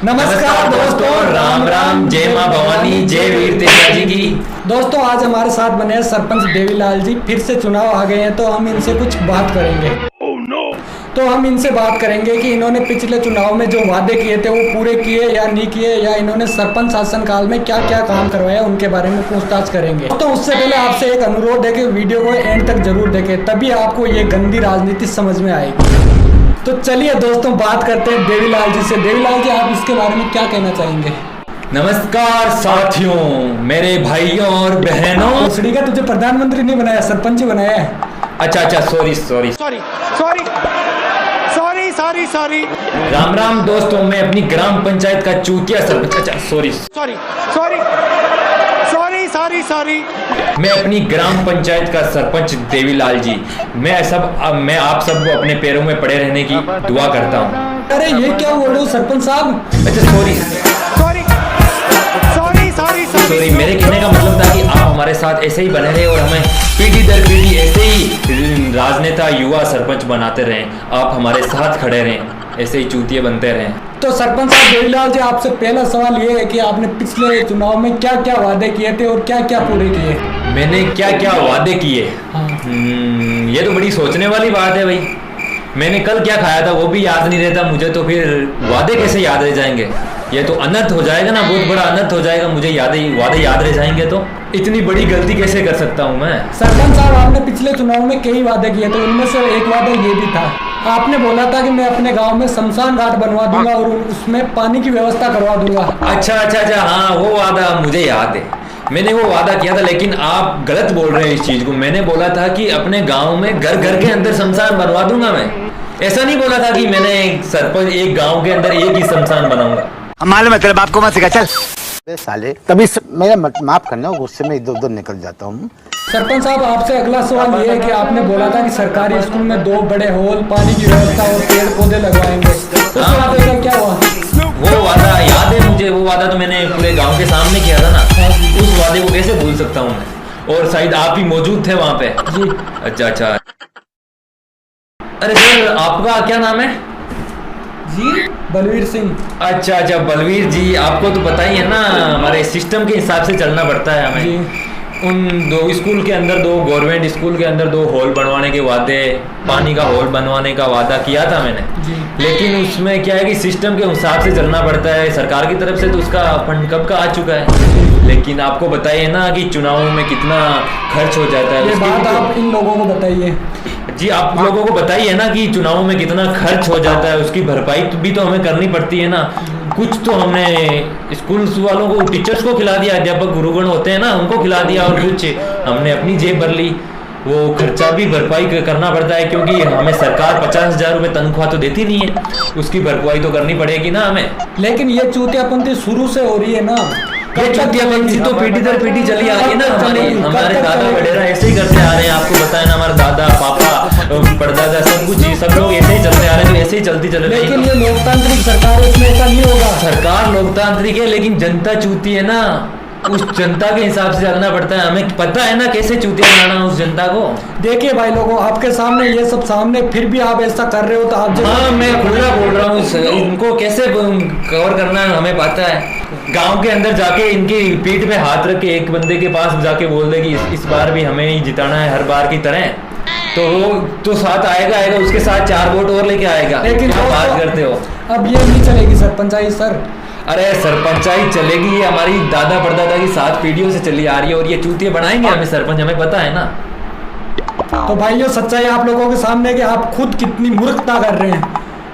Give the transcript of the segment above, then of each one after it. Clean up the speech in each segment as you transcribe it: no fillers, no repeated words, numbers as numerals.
नमस्कार दोस्तों, राम राम, जय माँ भवानी, जय वीर तेजा जी की। दोस्तों आज हमारे साथ बने हैं सरपंच देवीलाल जी। फिर से चुनाव आ गए हैं तो हम इनसे कुछ बात करेंगे। तो हम इनसे बात करेंगे कि इन्होंने पिछले चुनाव में जो वादे किए थे वो पूरे किए या नहीं किए, या इन्होंने सरपंच शासन काल में क्या क्या काम करवाया उनके बारे में पूछताछ करेंगे। तो उससे पहले आपसे एक अनुरोध है कि वीडियो को एंड तक जरूर देखें, तभी आपको ये गंदी राजनीति समझ में आएगी। तो चलिए दोस्तों बात करते हैं देवीलाल जी से। देवीलाल जी, आप इसके बारे में क्या कहना चाहेंगे? नमस्कार साथियों, मेरे भाइयों और बहनों। श्रीका, तुझे प्रधानमंत्री नहीं बनाया, सरपंच बनाया है। अच्छा, सॉरी। राम राम दोस्तों, मैं अपनी ग्राम पंचायत का चूतिया सरपंच। सॉरी। मैं अपनी ग्राम पंचायत का सरपंच देवीलाल जी। मैं आप सबको अपने पैरों में पड़े रहने की दुआ करता हूँ। अरे ये क्या बोल रहे हो सरपंच साहब? अच्छा सॉरी, मेरे कहने का मतलब था कि आप हमारे साथ ऐसे ही बने रहे और हमें पीढ़ी दर पीढ़ी ऐसे ही राजनेता, युवा सरपंच बनाते रहें। आप हमारे साथ खड़े रहें, ऐसे ही चूतिए बनते रहें। तो सरपंच साहब देवीलाल जी, आपसे पहला सवाल ये है कि आपने पिछले चुनाव में क्या क्या वादे किए थे और क्या क्या पूरे किए? मैंने क्या क्या वादे किए? हाँ। ये तो बड़ी सोचने वाली बात है भाई। मैंने कल क्या खाया था वो भी याद नहीं रहता मुझे, तो फिर वादे कैसे याद रह जाएंगे? ये तो अनर्थ हो जाएगा ना, बहुत बड़ा अनर्थ हो जाएगा। मुझे वादे याद रह जाएंगे तो इतनी बड़ी गलती कैसे कर सकता हूँ मैं? सरपंच साहब, आपने पिछले चुनाव में कई वादे किए थे, उनमें से एक वादा ये भी था। आपने बोला था कि मैं अपने गांव में शमशान घाट बनवा दूंगा और उसमें पानी की व्यवस्था करवा दूंगा। अच्छा, हाँ वो वादा मुझे याद है। मैंने वो वादा किया था, लेकिन आप गलत बोल रहे हैं इस चीज को। मैंने बोला था कि अपने गांव में घर घर के अंदर शमशान बनवा दूंगा मैं। ऐसा नहीं बोला था कि मैंने सरपंच एक गांव के अंदर एक ही शमशान बनाऊंगा। मालूम है तेरे बाप को मत सिखा, चल साले। तभी मेरा माफ करना, गुस्से में इधर उधर निकल जाता हूँ। सरपंच साहब, आपसे अगला सवाल ये है कि आपने बोला था कि सरकारी स्कूल में 2 बड़े हॉल, पानी की व्यवस्था और पेड़ पौधे लगवाएंगे। उस वादे का क्या हुआ? वो वादा याद है मुझे। वो वादा तो मैंने पूरे गांव के सामने किया था ना। उस वादे को कैसे भूल सकता हूँ मैं? और शायद आप ही मौजूद थे वहां पे जी। अच्छा। अरे सर, आपका क्या नाम है जी? बलवीर सिंह। अच्छा, बलवीर जी, आपको तो पता ही है ना, हमारे सिस्टम के हिसाब से चलना पड़ता है हमें जी। उन 2 स्कूल के अंदर, 2 गवर्नमेंट स्कूल के अंदर 2 हॉल बनवाने के वादे, पानी का हॉल बनवाने का वादा किया था मैंने जी। लेकिन उसमें क्या है कि सिस्टम के हिसाब से चलना पड़ता है। सरकार की तरफ से तो उसका फंड कब का आ चुका है, लेकिन आपको बताइए ना कि चुनावों में कितना खर्च हो जाता है। ये बात आप इन लोगों को बताइए जी। आप लोगों को बताइए ना कि चुनावों में कितना खर्च हो जाता है, उसकी भरपाई भी तो हमें करनी पड़ती है ना। कुछ तो हमने स्कूल वालों को, टीचर्स को खिला दिया, अध्यापक गुरुगण होते हैं ना, उनको खिला दिया, और कुछ हमने अपनी जेब भर ली। वो खर्चा भी भरपाई करना पड़ता है, क्योंकि हमें सरकार 50,000 रुपये तनख्वाह तो देती नहीं है, उसकी भरपाई तो करनी पड़ेगी ना हमें। लेकिन ये चूतियापंथी शुरू से हो रही है ना। ये चूतियापंथी तो पीढ़ी दर पीढ़ी चली आ रही है ना। हमारे दादा वडेरा ऐसे ही करते आ रहे हैं। आपको बताया ना, हमारे दादा, पापा, परदादा, सब लोग ऐसे ही चलते आ रहे हैं, तो ऐसे ही चलती चल रही है। लेकिन ये लोकतांत्रिक सरकार है, इसमें ऐसा नहीं होगा। सरकार लोकतांत्रिक है, लेकिन जनता चूती है ना। उस जनता के हिसाब से चलना पड़ता है। हमें पता है ना कैसे चूतिया बनाना उस जनता को। देखिए भाई लोगों, आपके सामने ये सब सामने, फिर भी आप ऐसा कर रहे हो तो आप हाँ, मैं खुला बोल रहा हूँ। इनको कैसे कवर करना है हमें पता है। गांव के अंदर जाके इनकी पीठ पे हाथ रख के एक बंदे के पास जाके बोल दे कि इस बार भी हमें ही जिताना है हर बार की तरह, तो वो तो साथ आएगा, उसके साथ 4 वोट और लेके आएगा। लेकिन क्या बात करते हो? अब ये नहीं चलेगी सरपंचाई सर। अरे सरपंचाई चलेगी, ये हमारी दादा परदादा की 7 पीढ़ियों से चली आ रही है, और ये चूतिए बनाएंगे हमें सरपंच, हमें पता है ना। तो भाइयों, सच्चाई आप लोगों के सामने कि आप खुद कितनी मूर्खता कर रहे हैं।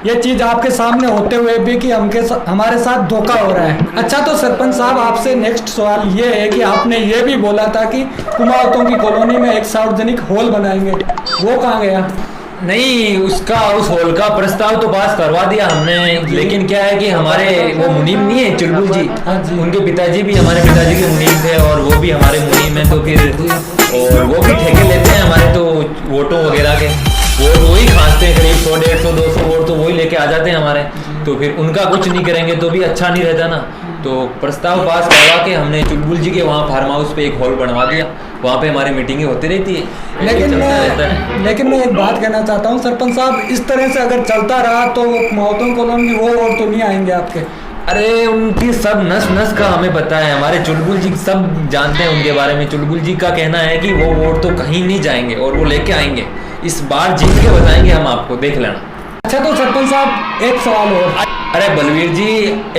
ये चीज आपके सामने होते हुए भी कि हमारे साथ धोखा हो रहा है। अच्छा, तो सरपंच साहब आपसे नेक्स्ट सवाल ये है कि आपने ये भी बोला था कि कुमावतों की कॉलोनी में एक सार्वजनिक हॉल बनाएंगे, वो कहाँ गया? नहीं, उस हॉल का प्रस्ताव तो पास करवा दिया हमने, लेकिन क्या है कि हमारे वो मुनीम नहीं है चुलबुल जी, उनके पिताजी भी हमारे पिताजी के मुनीम थे और वो भी हमारे मुनीम है, तो फिर और वो भी ठेके लेते हैं हमारे तो वोटों वगैरह के। वो ही खांसते हैं, करीब 100, 150, 200 वोट तो वही लेके आ जाते हैं हमारे। तो फिर उनका कुछ नहीं करेंगे तो भी अच्छा नहीं रहता ना। तो प्रस्ताव पास करवा के हमने चुलबुल जी के वहाँ फार्म हाउस पे एक हॉल बनवा दिया, वहाँ पे हमारी मीटिंगें होती रहती है। लेकिन मैं एक बात कहना चाहता हूँ सरपंच साहब, इस तरह से अगर चलता रहा तो कुमावतों कॉलोनी वो और तो नहीं आएंगे आपके। अरे उनकी सब नस नस का हमें पता है, हमारे चुलबुल जी सब जानते हैं उनके बारे में। चुलबुल जी का कहना है कि वो वोट तो कहीं नहीं जाएंगे और वो लेके आएंगे, इस बार जीत के बताएंगे हम आपको, देख लेना। अच्छा तो सरपंच साहब एक सवाल और। अरे बलवीर जी,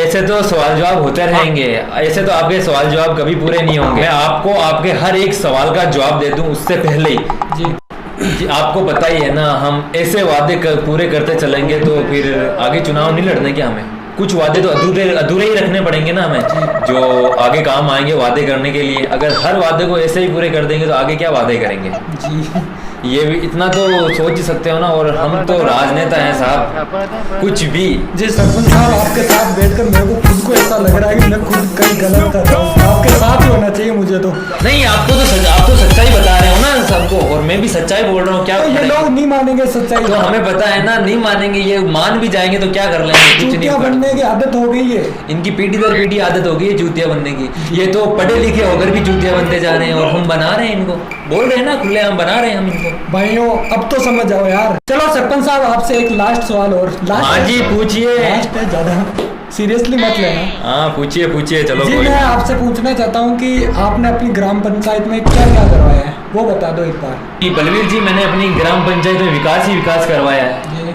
ऐसे तो सवाल जवाब होते रहेंगे, ऐसे तो आपके सवाल जवाब कभी पूरे नहीं होंगे। मैं आपको आपके हर एक सवाल का जवाब दे दूं उससे पहले ही जी आपको पता ही है ना, हम ऐसे वादे पूरे करते चलेंगे तो फिर आगे चुनाव नहीं लड़ने के, हमें कुछ वादे तो अधूरे ही रखने पड़ेंगे ना हमें, जो आगे काम आएंगे वादे करने के लिए। अगर हर वादे को ऐसे ही पूरे कर देंगे तो आगे क्या वादे करेंगे जी। ये भी इतना तो सोच ही सकते हो ना। और हम तो राजनेता हैं साहब, कुछ भी। जी सरपंच साहब, आपके साथ बैठकर मेरे को खुद को ऐसा लग रहा है कि मैं खुद कहीं गलत कर रहा हूँ। आपके साथ ही होना चाहिए मुझे तो। नहीं, आप तो सच्चाई बता रहे हो ना सबको, और मैं भी सच्चाई बोल रहा हूँ। क्या तो ये लोग नहीं मानेंगे सच्चाई? तो हमें पता है ना, नहीं मानेंगे। ये मान भी जाएंगे तो क्या कर लेंगे, कुछ नहीं। बनने की आदत हो गई है इनकी, पीढ़ी दर पीढ़ी आदत हो गई है जूतिया बनने की। ये तो पढ़े लिखे होकर भी जूतिया बनते जा रहे हैं, और हम बना रहे हैं इनको, बोल रहे हैं ना खुले, हम बना रहे हैं हम इनको। भाइयों अब तो समझ जाओ यार। चलो सरपंच साहब, आपसे एक लास्ट सवाल और। हाँ जी पूछिए। लास्ट है, ज्यादा सीरियसली मत लेना। हाँ पूछिए चलो। जी मैं आपसे पूछना चाहता हूँ कि आपने अपनी ग्राम पंचायत में क्या क्या करवाया है, वो बता दो एक बार। बलवीर जी, मैंने अपनी ग्राम पंचायत में विकास ही विकास करवाया है।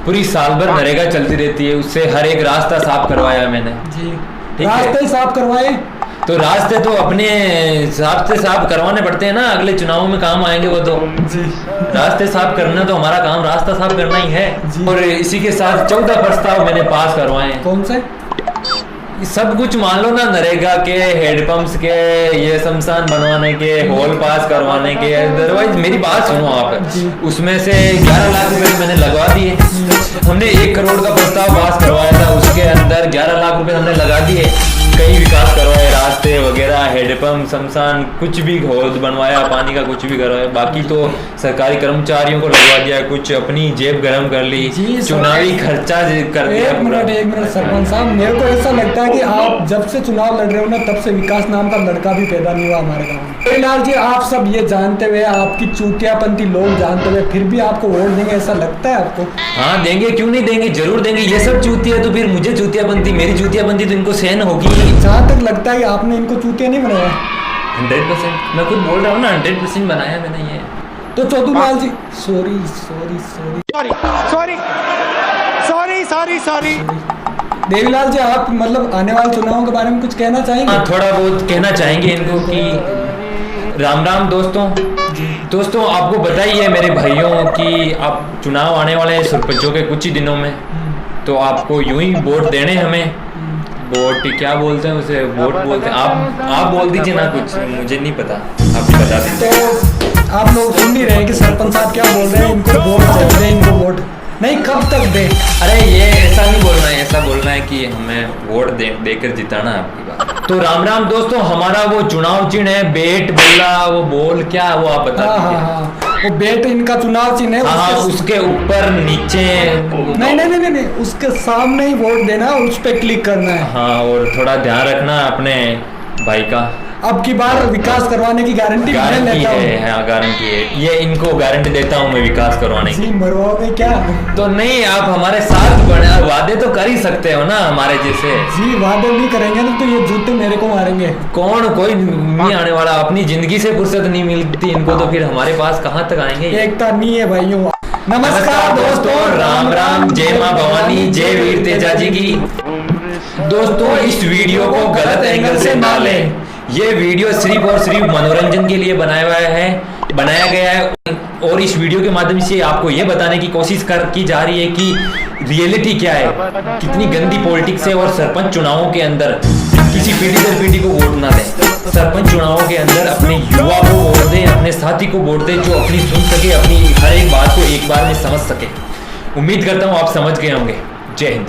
पूरी साल भर नरेगा चलती रहती है, उससे हर एक रास्ता साफ करवाया है मैंने जी। ठीक रास्ते ही साफ करवाए? तो रास्ते तो अपने हिसाब से साफ करवाने पड़ते हैं ना, अगले चुनावों में काम आएंगे वो तो जी। रास्ते साफ करना तो हमारा काम, रास्ता साफ करना ही है। और इसी के साथ 14 प्रस्ताव मैंने पास करवाए। कौन से? सब कुछ मान लो ना, नरेगा के, हेडपंप्स के, ये शमशान बनवाने के, हॉल पास करवाने के। अदरवाइज मेरी बात सुनो आप, उसमें से 11 लाख रुपए मैंने लगवा दिए। हमने 1 करोड़ का प्रस्ताव पास करवाया था, उसके अंदर 11 लाख रुपए हमने लगा दिए। कई विकास करवाए, रास्ते वगैरह, हेडपंप, शमशान, कुछ भी हौद बनवाया, पानी का कुछ भी करवाया। बाकी तो सरकारी कर्मचारियों को लगवा दिया, कुछ अपनी जेब गरम कर ली, चुनावी खर्चा कर दिया। एक मिनट सरपंच साहब, मेरे को ऐसा लगता है कि आप जब से चुनाव लड़ रहे हो ना, तब से विकास नाम का लड़का भी पैदा नहीं हुआ हमारे गाँव में। फिलहाल जी, आप सब ये जानते हुए, आपकी चूतियापंथी लोग जानते हुए, फिर भी आपको वोट देंगे, ऐसा लगता है आपको? हाँ देंगे, क्यों नहीं देंगे, जरूर देंगे। ये सब चूतिया तो फिर मुझे चूतियापंथी, मेरी चूतियापंथी तो इनको सहन होगी। जहाँ तक लगता है कि आपने इनको चूतिया नहीं बनाया। 100%, मैं खुद बोल रहा हूँ ना, 100% बनाया मैंने ये। तो चौधरी जी, सॉरी। देवीलाल जी, आप मतलब आने वाले चुनावों के बारे में कुछ कहना चाहेंगे? हाँ, थोड़ा बहुत कहना चाहेंगे इनको कि राम राम दोस्तों, आपको पता ही है मेरे भाइयों कि आप चुनाव आने वाले हैं सरपंचों के कुछ ही दिनों में, तो आपको यूं ही वोट देने हमें। वोट क्या बोलते हैं उसे, वोट बोलते हैं। आप बोल दीजिए ना, कुछ मुझे नहीं पता, आप बता दीजिए। तो आप लोग सुन नहीं रहे कि सरपंच साहब क्या बोल रहे हैं, इनको वोट चाहिए, इनको वोट नहीं, कब तक दे? अरे ये ऐसा नहीं बोलना है, ऐसा बोलना है कि हमें वोट देकर जिताना है आपकी बात। तो राम राम दोस्तों, हमारा वो चुनाव चिन्ह है बेट बोला, वो बोल क्या, वो आप बता दीजिए। हाँ, वो बेट इनका चुनाव चिन्ह है। हाँ, उसके ऊपर नीचे नहीं, उसके सामने ही वोट देना और उस पर क्लिक करना है। हाँ, और थोड़ा ध्यान रखना अपने भाई का। अब की बार विकास करवाने की गारंटी मैं लेता हूँ। हाँ, गारंटी है, ये इनको गारंटी देता हूँ मैं विकास करवाने की। मरवाओगे क्या? तो नहीं, आप हमारे साथ बने, वादे तो कर ही सकते हो ना हमारे जैसे। जी, वादे नहीं करेंगे ना तो ये जूते मेरे को मारेंगे। कोई नहीं आने वाला, अपनी जिंदगी से फुर्सत नहीं मिलती इनको, तो फिर हमारे पास कहाँ तक आएंगे। एकता नहीं है भाइयों। नमस्कार दोस्तों, राम राम, जय माँ भवानी, जय वीर तेजा जी की। दोस्तों, इस वीडियो को गलत एंगल से ना लें, ये वीडियो सिर्फ और सिर्फ मनोरंजन के लिए बनाया गया है, और इस वीडियो के माध्यम से आपको ये बताने की कोशिश की जा रही है कि रियलिटी क्या है, कितनी गंदी पॉलिटिक्स है। और सरपंच चुनावों के अंदर किसी पीढ़ी दर पीढ़ी को वोट ना दें। सरपंच चुनावों के अंदर अपने युवा को वोट दें, अपने साथी को वोट दें, जो अपनी सुन सके, अपनी हर एक बात को एक बार में समझ सके। उम्मीद करता हूँ आप समझ गए होंगे। जय हिंद।